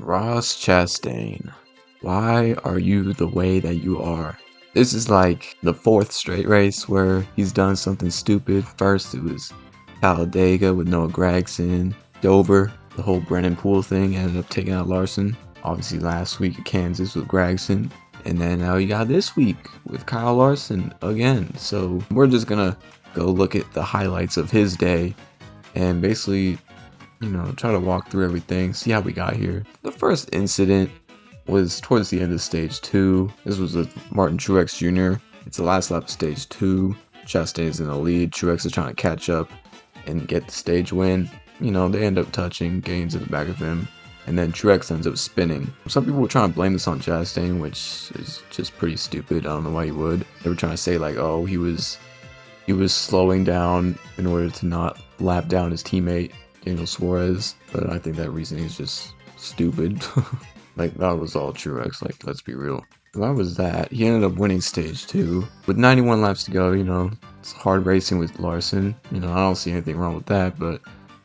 Ross Chastain, why are you the way that you are? This is like the fourth straight race where he's done something stupid. First, it was Talladega with Noah Gragson. Dover, the whole Brennan Poole thing ended up taking out Larson. Obviously, last week at Kansas with Gragson. And then now you got this week with Kyle Larson again. So we're just gonna go look at the highlights of his day and basically try to walk through everything, see how we got here. The first incident was towards the end of stage 2. This was with Martin Truex Jr. It's the last lap of stage 2. Chastain's in the lead. Truex is trying to catch up and get the stage win. They end up touching, getting to the back of him, and then Truex ends up spinning. Some people were trying to blame this on Chastain, which is just pretty stupid. I don't know why you would. They were trying to say like, oh, he was slowing down in order to not lap down his teammate Daniel Suarez, but I think that reasoning is just stupid. Like, that was all Truex, like, let's be real. That was that. He ended up winning stage 2. With 91 laps to go, it's hard racing with Larson. I don't see anything wrong with that, but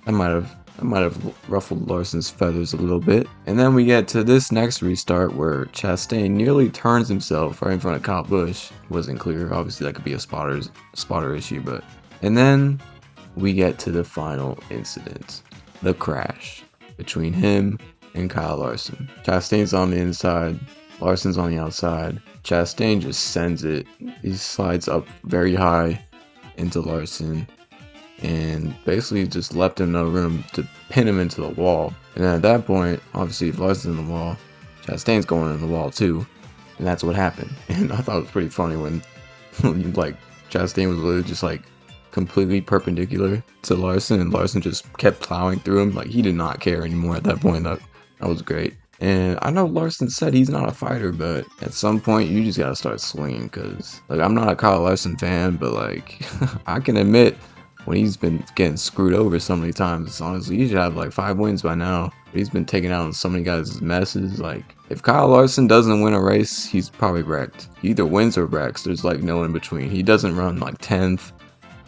I might have ruffled Larson's feathers a little bit. And then we get to this next restart where Chastain nearly turns himself right in front of Kyle Busch. Wasn't clear. Obviously, that could be a spotter issue, but... And then we get to the final incident, the crash between him and Kyle Larson. Chastain's on the inside, Larson's on the outside. Chastain just sends it. He slides up very high into Larson and basically just left him no room to pin him into the wall. And then at that point, obviously, if Larson's in the wall, Chastain's going in the wall too. And that's what happened. And I thought it was pretty funny when like Chastain was literally just like completely perpendicular to Larson, and Larson just kept plowing through him. Like, he did not care anymore at that point. That was great. And I know Larson said he's not a fighter, but at some point you just gotta start swinging, because like, I'm not a Kyle Larson fan, but like I can admit when he's been getting screwed over so many times, honestly, he should have like 5 wins by now. But he's been taking out on so many guys' messes. Like, if Kyle Larson doesn't win a race, he's probably wrecked. He either wins or wrecks. There's like no in between. He doesn't run like 10th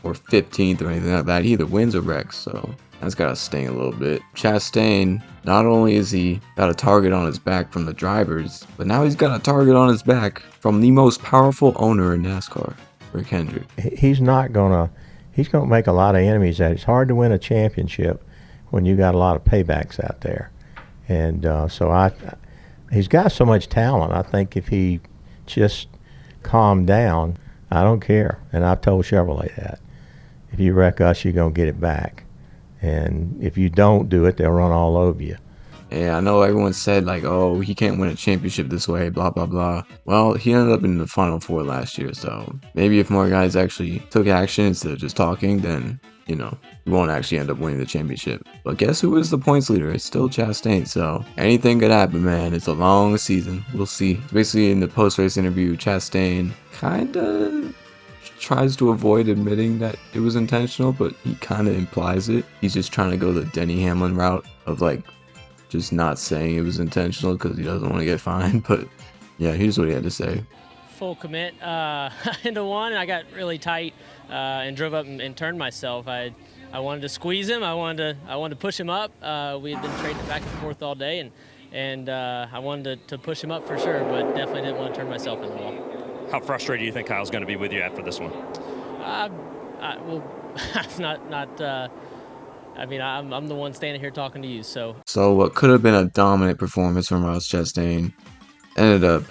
or 15th or anything like that. He either wins or wrecks, so that's gotta sting a little bit. Chastain, not only is he got a target on his back from the drivers, but now he's got a target on his back from the most powerful owner in NASCAR, Rick Hendrick. He's gonna make a lot of enemies. That it's hard to win a championship when you got a lot of paybacks out there, and he's got so much talent. I think if he just calmed down, I don't care, and I've told Chevrolet that. If you wreck us, you're going to get it back. And if you don't do it, they'll run all over you. Yeah, I know everyone said, like, oh, he can't win a championship this way, blah, blah, blah. Well, he ended up in the Final Four last year, so maybe if more guys actually took action instead of just talking, then, he won't actually end up winning the championship. But guess who is the points leader? It's still Chastain, so anything could happen, man. It's a long season. We'll see. Basically, in the post-race interview, Chastain kind of tries to avoid admitting that it was intentional, but he kind of implies it. He's just trying to go the Denny Hamlin route of like just not saying it was intentional because he doesn't want to get fined. But yeah, here's what he had to say. Full commit into one. I got really tight and drove up and turned myself. I wanted to squeeze him. I wanted to push him up. We had been trading back and forth all day, and I wanted to push him up for sure, but definitely didn't want to turn myself in the wall. How frustrated do you think Kyle's going to be with you after this one? Well, I'm the one standing here talking to you, so. So what could have been a dominant performance from Ross Chastain ended up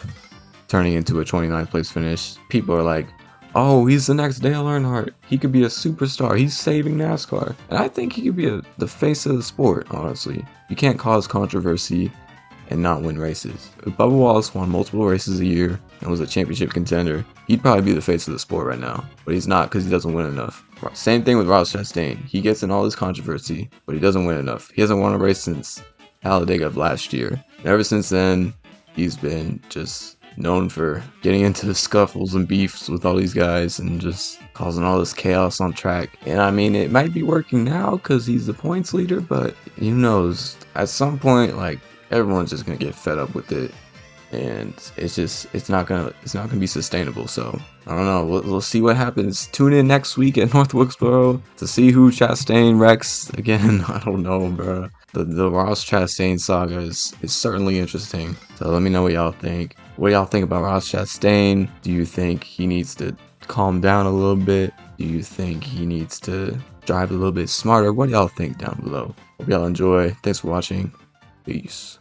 turning into a 29th place finish. People are like, oh, he's the next Dale Earnhardt. He could be a superstar. He's saving NASCAR. And I think he could be the face of the sport, honestly. You can't cause controversy and not win races. If Bubba Wallace won multiple races a year and was a championship contender, he'd probably be the face of the sport right now. But he's not, because he doesn't win enough. Same thing with Ross Chastain. He gets in all this controversy, but he doesn't win enough. He hasn't won a race since Talladega of last year. And ever since then, he's been just known for getting into the scuffles and beefs with all these guys and just causing all this chaos on track. And I mean, it might be working now because he's the points leader, but who knows? At some point, like, everyone's just gonna get fed up with it, and it's not gonna be sustainable. So I don't know. We'll see what happens. Tune in next week at North Wilkesboro to see who Chastain wrecks again. I don't know, bro. The Ross Chastain saga is certainly interesting. So let me know what y'all think. What do y'all think about Ross Chastain? Do you think he needs to calm down a little bit? Do you think he needs to drive a little bit smarter? What do y'all think down below? Hope y'all enjoy. Thanks for watching. Peace.